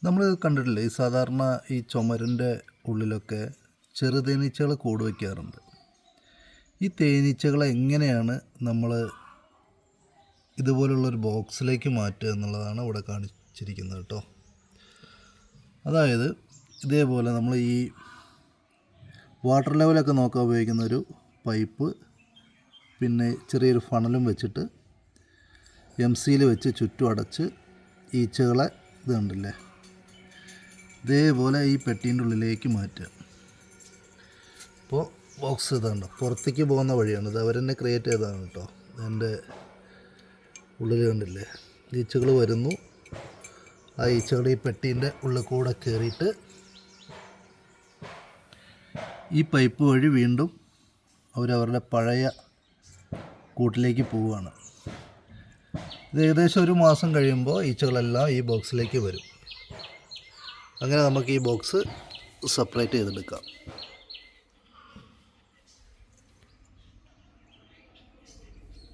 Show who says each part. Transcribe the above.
Speaker 1: നമ്മൾ കണ്ടിട്ടില്ലേ ഈ സാധാരണ ഈ ചുമരിൻ്റെ ഉള്ളിലൊക്കെ ചെറുതേനീച്ചകൾ കൂട് വയ്ക്കാറുണ്ട്. ഈ തേനീച്ചകളെ എങ്ങനെയാണ് നമ്മൾ ഇതുപോലുള്ളൊരു ബോക്സിലേക്ക് മാറ്റുക എന്നുള്ളതാണ് ഇവിടെ കാണിച്ചിരിക്കുന്നത് കേട്ടോ. അതായത് ഇതേപോലെ നമ്മൾ ഈ വാട്ടർ ലെവലൊക്കെ നോക്കാൻ ഉപയോഗിക്കുന്ന ഒരു പൈപ്പ്, പിന്നെ ചെറിയൊരു ഫണലും വെച്ചിട്ട് MC വെച്ച് ചുറ്റും അടച്ച് ഈച്ചകളെ ഇത് കണ്ടില്ലേ ഇതേപോലെ ഈ പെട്ടീൻ്റെ ഉള്ളിലേക്ക് മാറ്റുക. ഇപ്പോൾ ബോക്സ് ഇതുണ്ട്, പുറത്തേക്ക് പോകുന്ന വഴിയാണ്, ഇത് അവരെന്നെ ക്രിയേറ്റ് ചെയ്തതാണ് കേട്ടോ. എൻ്റെ ഉള്ളിൽ കണ്ടില്ലേ ഈച്ചകൾ വരുന്നു. ആ ഈച്ചകൾ ഈ പെട്ടീൻ്റെ ഉള്ളിൽ കൂടെ കയറിയിട്ട് ഈ പൈപ്പ് വഴി വീണ്ടും അവരവരുടെ പഴയ കൂട്ടിലേക്ക് പോവുകയാണ്. ഇത് ഏകദേശം ഒരു മാസം കഴിയുമ്പോൾ ഈച്ചകളെല്ലാം ഈ ബോക്സിലേക്ക് വരും. അങ്ങനെ നമുക്ക് ഈ ബോക്സ് സെപ്പറേറ്റ് ചെയ്തെടുക്കാം.